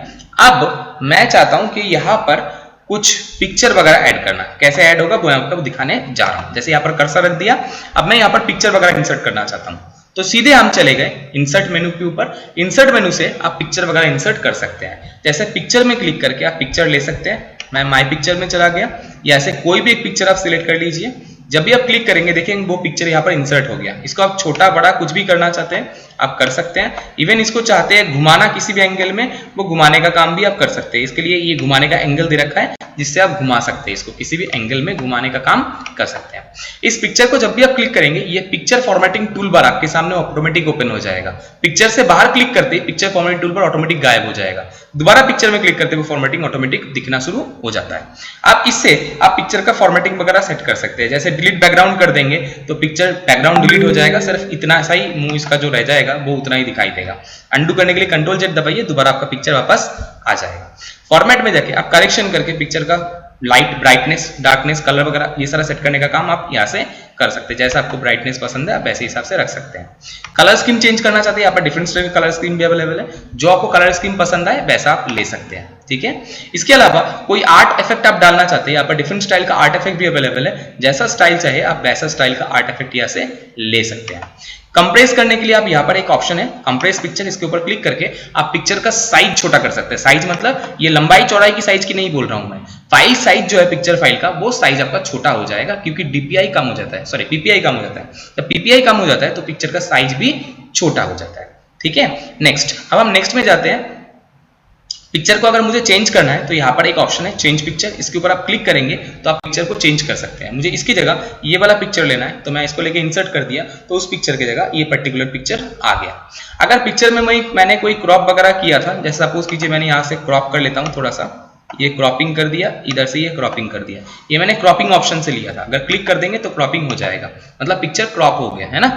Speaker 1: अब मैं चाहता हूं कि यहाँ पर कुछ पिक्चर वगैरह ऐड करना, कैसे ऐड होगा वो मैं आपको दिखाने जा रहा हूं। जैसे यहाँ पर कर्सर रख दिया, अब मैं यहाँ पर पिक्चर वगैरह इंसर्ट करना चाहता हूं तो सीधे हम चले गए इंसर्ट मेनू के ऊपर। इंसर्ट मेनू से आप पिक्चर वगैरह इंसर्ट कर सकते हैं। जैसे पिक्चर में क्लिक करके आप पिक्चर ले सकते हैं, मैं माई पिक्चर में चला गया, या ऐसे कोई भी एक पिक्चर आप सिलेक्ट कर लीजिए। जब भी आप क्लिक करेंगे देखेंगे वो पिक्चर यहाँ पर इंसर्ट हो गया। इसको आप छोटा बड़ा कुछ भी करना चाहते हैं आप कर सकते हैं। इवन इसको चाहते हैं घुमाना किसी भी एंगल में, वो घुमाने का काम भी आप कर सकते हैं। इसके लिए ये घुमाने का एंगल दे रखा है जिससे आप घुमा सकते हैं, इसको किसी भी एंगल में घुमाने का काम कर सकते हैं। इस पिक्चर को जब भी आप क्लिक करेंगे ये पिक्चर फॉर्मेटिंग टूल बार आपके सामने ऑटोमेटिक ओपन हो जाएगा। पिक्चर से बाहर क्लिक करते ही picture formatting tool bar automatic गायब हो जाएगा। दोबारा पिक्चर में क्लिक करते हुए फॉर्मेटिंग ऑटोमेटिक दिखना शुरू हो जाता है। आप इससे आप पिक्चर का फॉर्मेटिंग वगैरह सेट कर सकते हैं। जैसे डिलीट बैकग्राउंड कर देंगे तो पिक्चर बैकग्राउंड डिलीट हो जाएगा, सिर्फ इतना सा ही मुंह इसका जो रह जाएगा वो उतना ही दिखाई देगा। अंडू करने के लिए कंट्रोल जेड दबाइए, दोबारा आपका पिक्चर वापस आ जाएगा। फॉर्मेट में जाके आप करेक्शन करके पिक्चर का लाइट, ब्राइटनेस, डार्कनेस, कलर वगैरह ये सारा सेट करने का काम आप यहाँ से कर सकते हैं। जैसा आपको ब्राइटनेस पसंद है आप वैसे हिसाब से रख सकते हैं। कलर स्कीम चेंज करना चाहते हैं यहाँ पर डिफरेंट तरह की कलर स्कीम भी अवेलेबल है, जो आपको कलर स्कीम पसंद आए वैसा आप ले सकते हैं। ठीक है, इसके अलावा कोई आर्ट इफेक्ट आप डालना चाहते हैं यहाँ पर डिफरेंट स्टाइल का आर्ट इफेक्ट भी अवेलेबल है। जैसा स्टाइल चाहे आप वैसा स्टाइल का आर्ट इफेक्ट यहाँ से ले सकते हैं। कंप्रेस करने के लिए आप यहाँ पर एक ऑप्शन है कंप्रेस पिक्चर, इसके ऊपर क्लिक करके आप पिक्चर का साइज छोटा कर सकते हैं। साइज मतलब ये लंबाई चौड़ाई की साइज की नहीं बोल रहा हूं मैं, फाइल साइज जो है पिक्चर फाइल का वो साइज आपका छोटा हो जाएगा क्योंकि डीपीआई कम हो जाता है, सॉरी पीपीआई कम हो जाता है। जब पीपीआई कम हो जाता है तो पिक्चर का साइज भी छोटा हो जाता है। ठीक है, नेक्स्ट, अब हम नेक्स्ट में जाते हैं। पिक्चर को अगर मुझे चेंज करना है तो यहाँ पर एक ऑप्शन है चेंज पिक्चर, इसके ऊपर आप क्लिक करेंगे तो आप पिक्चर को चेंज कर सकते हैं। मुझे इसकी जगह ये वाला पिक्चर लेना है तो मैं इसको लेके इंसर्ट कर दिया तो उस पिक्चर की जगह ये पर्टिकुलर पिक्चर आ गया। अगर पिक्चर में मैंने कोई क्रॉप वगैरह किया था, जैसे सपोज कीजिए मैंने यहाँ से क्रॉप कर लेता हूँ थोड़ा सा, ये क्रॉपिंग कर दिया, इधर से ये क्रॉपिंग कर दिया। ये मैंने क्रॉपिंग ऑप्शन से लिया था, अगर क्लिक कर देंगे तो क्रॉपिंग हो जाएगा, मतलब पिक्चर क्रॉप हो गया है ना।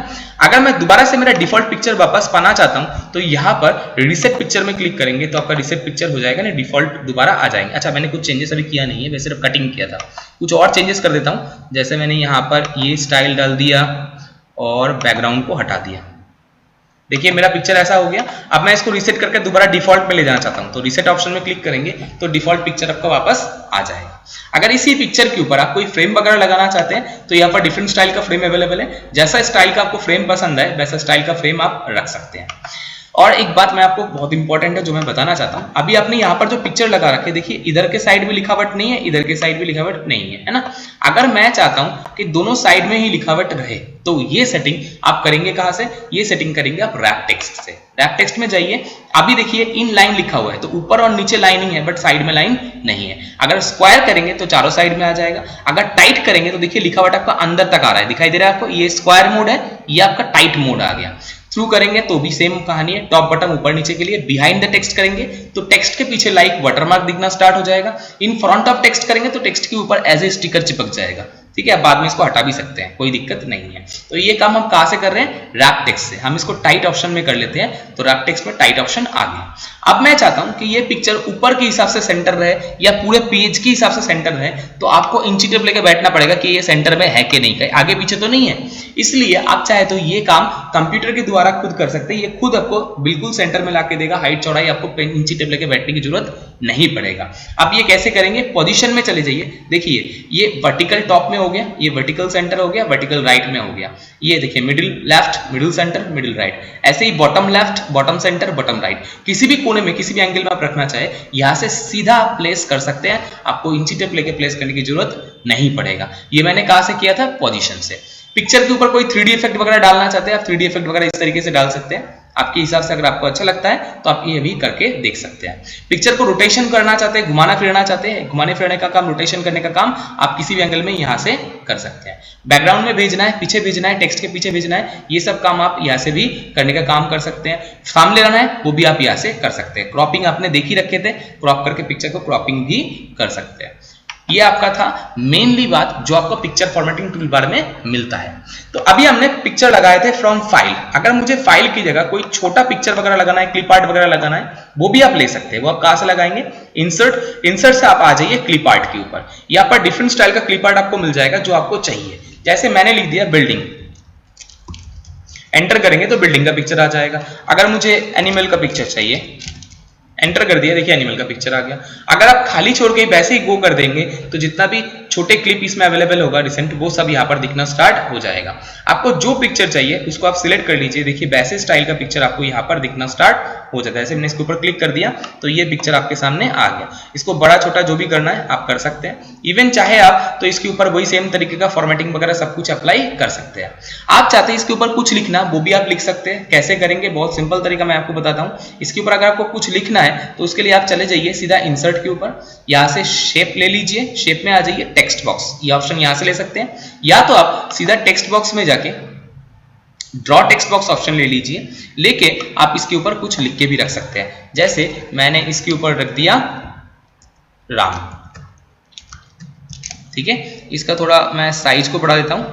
Speaker 1: अगर मैं दोबारा से मेरा डिफॉल्ट पिक्चर वापस पाना चाहता हूं तो यहाँ पर रिसेट पिक्चर में क्लिक करेंगे तो आपका रिसेट पिक्चर हो जाएगा ना, डिफॉल्ट दोबारा आ जाएंगे। अच्छा, मैंने कुछ चेंजेस अभी किया नहीं है, मैं सिर्फ कटिंग किया था, कुछ और चेंजेस कर देता हूँ। जैसे मैंने यहाँ पर ये स्टाइल डाल दिया और बैकग्राउंड को हटा दिया। देखिए मेरा पिक्चर ऐसा हो गया। अब मैं इसको रीसेट करके दोबारा डिफॉल्ट में ले जाना चाहता हूं तो रीसेट ऑप्शन में क्लिक करेंगे तो डिफॉल्ट पिक्चर आपका वापस आ जाएगा। अगर इसी पिक्चर के ऊपर आप कोई फ्रेम वगैरह लगाना चाहते हैं तो यहाँ पर डिफरेंट स्टाइल का फ्रेम अवेलेबल है। जैसा स्टाइल का आपको फ्रेम पसंद है वैसा स्टाइल का फ्रेम आप रख सकते हैं। और एक बात मैं आपको बहुत इंपॉर्टेंट है जो मैं बताना चाहता हूं, अभी आपने यहाँ पर जो पिक्चर लगा रखे, देखिए इधर के साइड भी लिखावट नहीं है, इधर के साइड भी लिखावट नहीं है, है ना। अगर मैं चाहता हूं कि दोनों साइड में ही लिखावट रहे तो ये सेटिंग आप करेंगे कहां से, ये सेटिंग करेंगे आप रैप टेक्स्ट से। रैप टेक्स्ट में जाइए, अभी देखिए इन लाइन लिखा हुआ है तो ऊपर और नीचे लाइनिंग है बट साइड में लाइन नहीं है। अगर स्क्वायर करेंगे तो चारों साइड में आ जाएगा। अगर टाइट करेंगे तो देखिए लिखावट आपका अंदर तक आ रहा है, दिखाई दे रहा है आपको, ये स्क्वायर मोड है, ये आपका टाइट मोड आ गया। थ्रू करेंगे तो भी सेम कहानी है, टॉप बटन ऊपर नीचे के लिए। बिहाइंड द टेक्स्ट करेंगे तो टेक्स्ट के पीछे लाइक वाटरमार्क दिखना स्टार्ट हो जाएगा। इन फ्रंट ऑफ टेक्स्ट करेंगे तो टेक्स्ट के ऊपर एज ए स्टिकर चिपक जाएगा, ठीक है। आप बाद में इसको हटा भी सकते हैं, कोई दिक्कत नहीं है। तो ये काम हम कहां से कर रहे हैं, रैप टेक्स्ट से। हम इसको टाइट ऑप्शन में कर लेते हैं तो रैप टेक्स्ट में टाइट ऑप्शन आ गया। अब मैं चाहता हूं कि ये पिक्चर ऊपर के हिसाब से सेंटर रहे या पूरे पेज के हिसाब से सेंटर रहे, तो आपको इंची टेप लेके बैठना पड़ेगा कि ये सेंटर में है कि नहीं, कहीं आगे पीछे तो नहीं है। इसलिए आप चाहे तो ये काम कंप्यूटर के द्वारा खुद कर सकते हैं, ये खुद आपको बिल्कुल सेंटर में लाके देगा। हाइट चौड़ाई आपको इंची टेप लेके बैठने की जरूरत नहीं पड़ेगा। अब ये कैसे करेंगे, पोजीशन में चले जाइए। देखिए ये वर्टिकल टॉप में हो गया, ये वर्टिकल सेंटर हो गया, वर्टिकल राइट में हो गया। ये देखिए middle left, middle centre, middle right. ऐसे ही bottom left, bottom centre, bottom right. किसी भी कोने में किसी भी एंगल में आप रखना चाहे यहां से सीधा आप प्लेस कर सकते हैं, आपको इंची टेप लेके प्लेस करने की जरूरत नहीं पड़ेगा। ये मैंने कहां से किया था, पोजीशन से। पिक्चर के ऊपर कोई 3D इफेक्ट वगैरह डालना चाहते हैं आप 3D इफेक्ट वगैरह इस तरीके से डाल सकते हैं, आपके हिसाब से। अगर आपको अच्छा लगता है तो आप ये भी करके देख सकते हैं। पिक्चर को रोटेशन करना चाहते हैं, घुमाना फिरना चाहते हैं, घुमाने फिरने का काम, रोटेशन करने का काम आप किसी भी एंगल में यहाँ से कर सकते हैं। बैकग्राउंड में भेजना है, पीछे भेजना है, टेक्स्ट के पीछे भेजना है, ये सब काम आप यहाँ से भी करने का काम कर सकते हैं। सामने लाना है वो भी आप यहाँ से कर सकते हैं। क्रॉपिंग आपने देख ही रखे थे, क्रॉप करके पिक्चर को क्रॉपिंग भी कर सकते हैं। ये आपका था मेनली बात जो आपको पिक्चर फॉर्मेटिंग टूल बार में मिलता है। तो अभी हमने पिक्चर लगाए थे फ्रॉम फाइल। अगर मुझे फाइल की जगह कोई छोटा पिक्चर वगैरह लगाना है, क्लिप आर्ट वगैरह लगाना है, वो भी आप ले सकते हैं। वो आप कहां से लगाएंगे, इंसर्ट से आप आ जाइए क्लिप आर्ट के ऊपर। यहाँ पर डिफरेंट स्टाइल का क्लिप आर्ट आपको मिल जाएगा जो आपको चाहिए। जैसे मैंने लिख दिया बिल्डिंग, एंटर करेंगे तो बिल्डिंग का पिक्चर आ जाएगा। अगर मुझे एनिमल का पिक्चर चाहिए, एंटर कर दिया, देखिए एनिमल का पिक्चर आ गया। अगर आप खाली छोड़ के वैसे ही गो कर देंगे तो जितना भी छोटे क्लिप इसमें अवेलेबल होगा रिसेंट, वो सब यहाँ पर दिखना स्टार्ट हो जाएगा। आपको जो पिक्चर चाहिए उसको आप सिलेक्ट कर लीजिए। देखिए वैसे स्टाइल का पिक्चर आपको यहाँ पर दिखना स्टार्ट हो जाता है। जैसे मैंने इसके ऊपर क्लिक कर दिया तो ये पिक्चर आपके सामने आ गया। इसको बड़ा छोटा जो भी करना है आप कर सकते हैं। इवन चाहे आप तो इसके ऊपर वही सेम तरीके का फॉर्मेटिंग वगैरह सब कुछ अप्लाई कर सकते हैं। आप चाहते हैं इसके ऊपर कुछ लिखना, वो भी आप लिख सकते हैं। कैसे करेंगे, बहुत सिंपल तरीका मैं आपको बताता हूँ। इसके ऊपर अगर आपको कुछ लिखना है तो उसके लिए आप चले जाइए सीधा इंसर्ट के ऊपर, यहाँ से शेप ले लीजिए, शेप में आ जाइए टेक्स्ट बॉक्स, ये ऑप्शन यहाँ से ले सकते हैं। या तो आप सीधा टेक्स्ट बॉक्स में जाके ड्रॉ टेक्स्ट बॉक्स ऑप्शन ले लीजिए, लेके आप इसके ऊपर कुछ लिख के भी रख सकते हैं। जैसे मैंने इसके ऊपर रख दिया राम, ठीक है। इसका थोड़ा मैं साइज को बढ़ा देता हूं,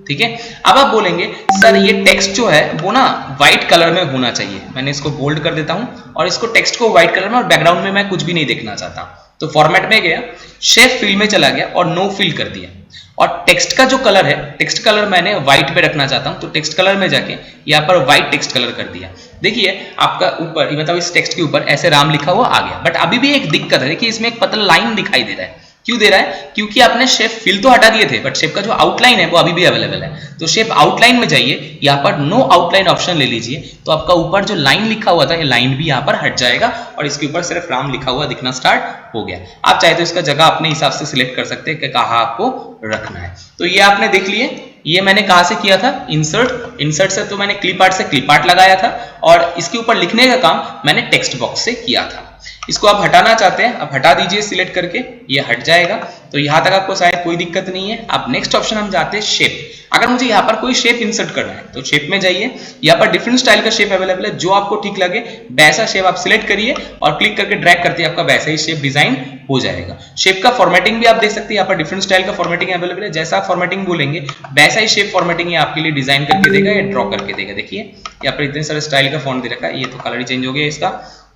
Speaker 1: ठीक है। अब आप बोलेंगे सर ये टेक्स्ट जो है वो ना व्हाइट कलर में होना चाहिए। मैंने इसको बोल्ड कर देता हूं और इसको टेक्स्ट को व्हाइट कलर में, और बैकग्राउंड में मैं कुछ भी नहीं देखना चाहता। तो फॉर्मेट में गया, शेप फिल में चला गया और नो फिल कर दिया। और टेक्स्ट का जो कलर है, टेक्स्ट कलर मैंने व्हाइट पे रखना चाहता हूं तो टेक्स्ट कलर में जाके यहाँ पर व्हाइट टेक्स्ट कलर कर दिया। देखिए आपका ऊपर, मतलब इस टेक्स्ट के ऊपर ऐसे राम लिखा हुआ आ गया। बट अभी भी एक दिक्कत है, देखिए इसमें एक पतला लाइन दिखाई दे रहा है। क्यों दे रहा है, क्योंकि आपने शेप फिल तो हटा दिए थे बट शेप का जो आउटलाइन है वो अभी भी अवेलेबल है। तो शेप आउटलाइन में जाइए, यहाँ पर नो आउटलाइन ऑप्शन ले लीजिए, तो आपका ऊपर जो लाइन लिखा हुआ था ये लाइन भी यहाँ पर हट जाएगा और इसके ऊपर सिर्फ राम लिखा हुआ दिखना स्टार्ट हो गया। आप चाहे तो इसका जगह अपने हिसाब से सिलेक्ट कर सकते हैं कि कहाँ आपको रखना है। तो ये आपने देख लिए, ये मैंने कहां से किया था, इंसर्ट से। तो मैंने क्लिप आर्ट से क्लिप आर्ट लगाया था और इसके ऊपर लिखने का काम मैंने टेक्स्ट बॉक्स से किया था। इसको आप हटाना चाहते हैं, आप हटा दीजिए सिलेक्ट करके, ये हट जाएगा। तो यहाँ तक आपको शायद कोई दिक्कत नहीं है। अब नेक्स्ट ऑप्शन हम जाते हैं शेप। अगर मुझे यहाँ पर कोई शेप इंसर्ट करना है तो शेप में जाइए, यहाँ पर डिफरेंट स्टाइल का शेप अवेलेबल है, जो आपको ठीक लगे वैसा शेप आप सिलेक्ट करिए और क्लिक करके ड्रैग करते हैं, आपका वैसा ही शेप डिजाइन हो जाएगा। शेप का फॉर्मेटिंग भी आप देख सकते हैं, यहाँ पर डिफरेंट स्टाइल का फॉर्मेटिंग अवेलेबल है, जैसा आप फॉर्मेटिंग बोलेंगे वैसा ही शेप फॉर्मेटिंग आपके लिए डिजाइन करके देगा या ड्रॉ करके देगा। देखिए यहाँ पर इतने सारे स्टाइल का फॉन्ट दे रखा है, ये तो कलर ही चेंज हो गया इसका,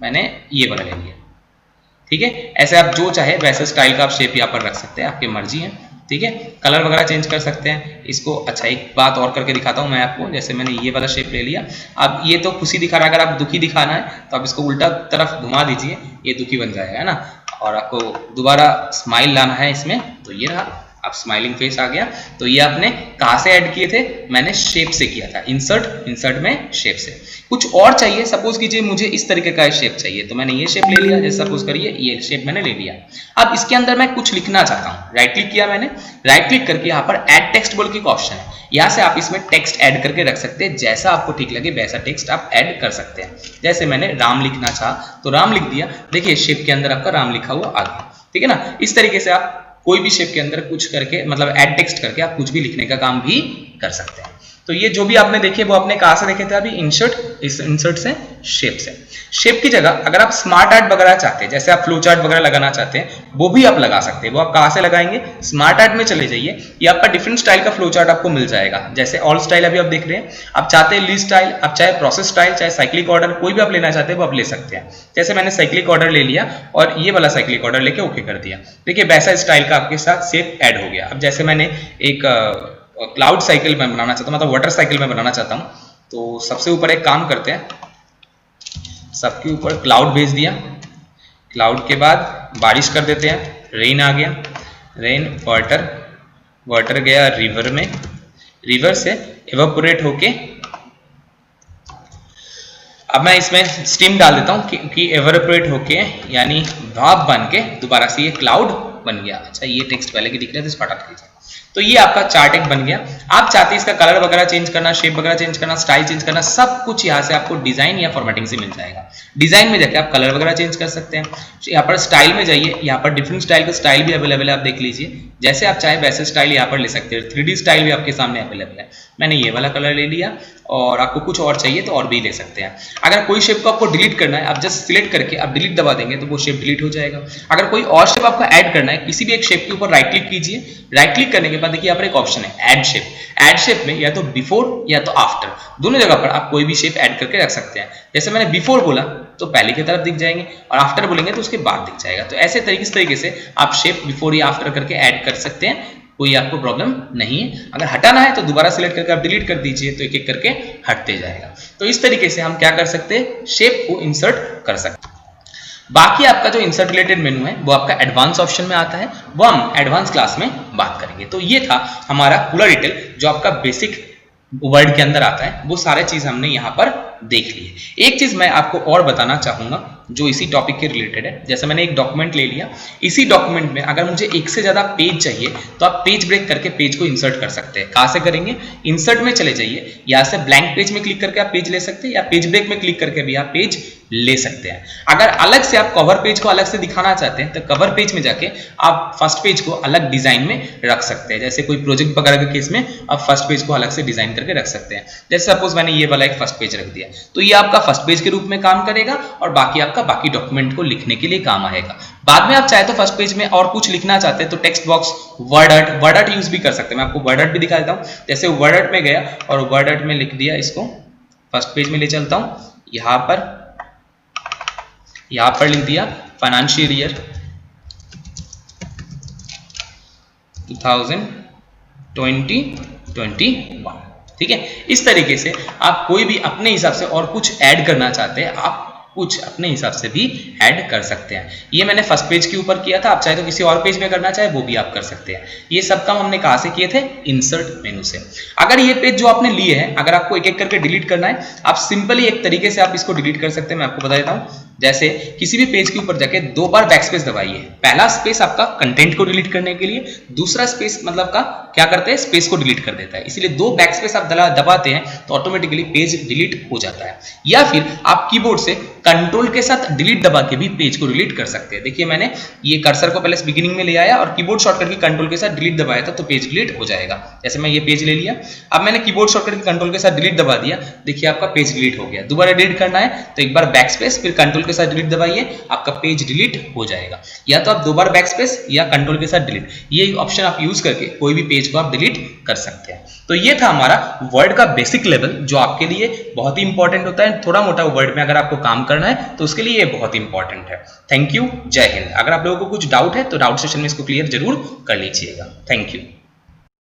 Speaker 1: मैंने ये वाला ले लिया। ठीक है, ऐसे आप जो चाहे वैसे स्टाइल का आप शेप यहाँ पर रख सकते हैं, आपकी मर्जी है। ठीक है, कलर वगैरह चेंज कर सकते हैं इसको। अच्छा, एक बात और करके दिखाता हूँ मैं आपको, जैसे मैंने ये वाला शेप ले लिया, अब ये तो खुशी दिखा रहा है, अगर आप दुखी दिखाना है तो आप इसको उल्टा तरफ घुमा दीजिए, ये दुखी बन जाएगा, है ना। और आपको दोबारा स्माइल लाना है इसमें, तो ये रहा, अब स्माइलिंग फेस आ गया। तो ये आपने कहाँ से ऐड किए थे? मैंने शेप से किया था, इंसर्ट में शेप से। कुछ और चाहिए, सपोज कीजिए मुझे इस तरीके का शेप चाहिए, तो मैंने ये शेप ले लिया, जैसे सपोज करिए ये शेप मैंने ले लिया। अब इसके अंदर मैं कुछ लिखना चाहता हूँ, राइट क्लिक किया मैंने, राइट क्लिक करके यहाँ पर ऐड टेक्स्ट बोल के एक ऑप्शन है, यहाँ से आप इसमें टेक्स्ट ऐड करके रख सकते हैं, जैसा आपको ठीक लगे वैसा टेक्स्ट आप ऐड कर सकते हैं। जैसे मैंने राम लिखना चाहा तो राम लिख दिया, देखिए शेप के अंदर आपका राम लिखा हुआ आ गया। ठीक है ना, इस तरीके से आप कोई भी शेप के अंदर कुछ करके, मतलब ऐड टेक्स्ट करके आप कुछ भी लिखने का काम भी कर सकते हैं। तो ये जो भी आपने देखे वो आपने कहाँ से देखे थे? अभी इंसर्ट से शेप से। शेप की जगह अगर आप स्मार्ट आर्ट वगैरह चाहते हैं, जैसे आप फ्लो चार्ट वगैरह लगाना चाहते हैं, वो भी आप लगा सकते हैं। वो आप कहाँ से लगाएंगे? स्मार्ट आर्ट में चले जाइए, ये आपका डिफरेंट स्टाइल का फ्लो चार्ट आपको मिल जाएगा। जैसे ऑल स्टाइल अभी आप देख रहे हैं, आप चाहते हैं लीस्ट स्टाइल, आप चाहे प्रोसेस स्टाइल, चाहे साइक्लिक ऑर्डर, कोई भी आप लेना चाहते हैं वो आप ले सकते हैं। जैसे मैंने साइक्लिक ऑर्डर ले लिया और ये वाला साइक्लिक ऑर्डर लेके ओके कर दिया, देखिए वैसा स्टाइल का आपके साथ शेप ऐड हो गया। अब जैसे मैंने एक क्लाउड साइकिल में बनाना चाहता हूँ, मतलब वाटर साइकिल में बनाना चाहता हूँ, तो सबसे ऊपर एक काम करते हैं, सबके ऊपर क्लाउड भेज दिया, क्लाउड के बाद बारिश कर देते हैं, रेन आ गया, रेन वाटर गया रिवर में, रिवर से इवेपोरेट होके अब मैं इसमें स्टीम डाल देता हूँ कि इवेपोरेट होके यानी भाप बन के दोबारा से ये क्लाउड बन गया। अच्छा, ये टेक्स्ट पहले की दिख रहा था, इस पर हटा दीजिए। तो ये आपका चार्ट एक बन गया। आप चाहते हैं इसका कलर वगैरह चेंज करना, शेप वगैरह चेंज करना, स्टाइल चेंज करना, सब कुछ यहाँ से आपको डिजाइन या फॉर्मेटिंग से मिल जाएगा। डिजाइन में जाके आप कलर वगैरह चेंज कर सकते हैं। यहाँ पर स्टाइल में जाइए, यहाँ पर डिफरेंट स्टाइल का स्टाइल भी अवेलेबल है, आप देख लीजिए। जैसे आप चाहे वैसे स्टाइल यहाँ पर ले सकते हैं। 3D स्टाइल भी आपके सामने अवेलेबल है। मैंने ये वाला कलर ले लिया और आपको कुछ और चाहिए तो और भी ले सकते हैं। अगर कोई शेप को आपको डिलीट करना है, आप जस्ट सिलेक्ट करके आप डिलीट दबा देंगे तो वो शेप डिलीट हो जाएगा। अगर कोई और शेप आपको ऐड करना है, किसी भी एक शेप के ऊपर राइट क्लिक कीजिए, राइट क्लिक करने के बाद देखिए यहाँ पर एक ऑप्शन है ऐड शेप। ऐड शेप में या तो बिफोर या तो आफ्टर, दोनों जगह पर आप कोई भी शेप ऐड करके रख सकते हैं। जैसे मैंने बिफोर बोला तो पहले की तरफ दिख जाएंगे और आफ्टर बोलेंगे तो उसके बाद दिख जाएगा। तो ऐसे तरीके से आप शेप बिफोर या आफ्टर करके ऐड कर सकते हैं, कोई आपको प्रॉब्लम नहीं है। अगर हटाना है तो दोबारा सिलेक्ट करके आप डिलीट कर दीजिए, तो एक एक करके हटते जाएगा। तो इस तरीके से हम क्या कर सकते हैं, शेप को इंसर्ट कर सकते हैं। बाकी आपका जो इंसर्ट रिलेटेड मेनू है वो आपका एडवांस ऑप्शन में आता है, वो हम एडवांस क्लास में बात करेंगे। तो ये था हमारा पूरा डिटेल जो आपका बेसिक वर्ड के अंदर आता है, वो सारे चीज हमने यहाँ पर देख ली है। एक चीज मैं आपको और बताना चाहूंगा जो इसी टॉपिक के रिलेटेड है। जैसे मैंने एक डॉक्यूमेंट ले लिया, इसी डॉक्यूमेंट में अगर मुझे एक से ज्यादा पेज चाहिए तो आप पेज ब्रेक करके पेज को इंसर्ट कर सकते हैं। कहां से करेंगे? इंसर्ट में चले जाइए, यहाँ से ब्लैंक पेज में क्लिक करके आप पेज ले सकते हैं, या पेज ब्रेक में क्लिक करके भी आप पेज ले सकते हैं। अगर अलग से आप कवर पेज को अलग से दिखाना चाहते हैं तो कवर पेज में जाके आप फर्स्ट पेज को अलग डिजाइन में रख सकते हैं। जैसे कोई प्रोजेक्ट वगैरह के केस में आप फर्स्ट पेज को अलग से डिजाइन करके रख सकते हैं। जैसे सपोज मैंने ये वाला एक फर्स्ट पेज रख दिया, तो ये आपका फर्स्ट पेज के रूप में काम करेगा और बाकी आपका बाकी डॉक्यूमेंट को लिखने के लिए काम आएगा। बाद में आप चाहे तो फर्स्ट पेज में और कुछ लिखना चाहते हैं तो text box word art use भी कर सकते हैं। मैं आपको वर्ड आर्ट भी दिखा देता हूँ। जैसे वर्ड आर्ट में गया और वर्ड आर्ट में लिख दिया, इसको फर्स्ट पेज में ले चलता हूँ, यहाँ पर लिख दिया फाइनेंशियल ईयर 2020-21। ठीक है, इस तरीके से आप कोई भी अपने हिसाब से और कुछ ऐड करना चाहते हैं, आप कुछ अपने हिसाब से भी ऐड कर सकते हैं। ये मैंने फर्स्ट पेज के ऊपर किया था, आप चाहे तो किसी और पेज में करना चाहे वो भी आप कर सकते हैं। ये सब काम हमने कहाँ से किए थे? इंसर्ट मेनू से। अगर ये पेज जो आपने लिए हैं, अगर आपको एक एक करके डिलीट करना है, आप सिंपली एक तरीके से आप इसको डिलीट कर सकते हैं। मैं आपको बता देता हूँ। जैसे किसी भी पेज के ऊपर जाके 2 बार बैक स्पेस दबाइए। पहला स्पेस आपका कंटेंट को डिलीट करने के लिए, दूसरा स्पेस मतलब का क्या करते हैं, स्पेस को डिलीट कर देता है। इसलिए 2 बैक स्पेस आप दबाते हैं तो ऑटोमेटिकली पेज डिलीट हो जाता है। या फिर आप कीबोर्ड से कंट्रोल के साथ डिलीट दबा के भी पेज को डिलीट कर सकते हैं। देखिए मैंने ये कर्सर को पहले बिगिनिंग में ले आया और कीबोर्ड शॉर्टकट की कंट्रोल के साथ डिलीट दबाया था तो पेज डिलीट हो जाएगा। जैसे मैं ये पेज ले लिया, अब मैंने कीबोर्ड शॉर्टकट की कंट्रोल के साथ डिलीट दबा दिया, देखिए आपका पेज डिलीट हो गया। दोबारा डिलीट करना है तो एक बार बैक स्पेस फिर कंट्रोल के साथ डिलीट दबाइए, आपका पेज डिलीट हो जाएगा। या तो आप दो बार बैक स्पेस या कंट्रोल के साथ डिलीट, ये ऑप्शन आप यूज करके कोई भी पेज को आप डिलीट कर सकते हैं। तो ये था हमारा वर्ड का बेसिक लेवल जो आपके लिए बहुत ही इंपॉर्टेंट होता है। थोड़ा मोटा वर्ड में अगर आपको काम करना है तो उसके लिए ये बहुत इंपॉर्टेंट है। थैंक यू, जय हिंद। अगर आप लोगों को कुछ डाउट है तो डाउट सेशन में इसको क्लियर जरूर कर लीजिएगा। Thank you.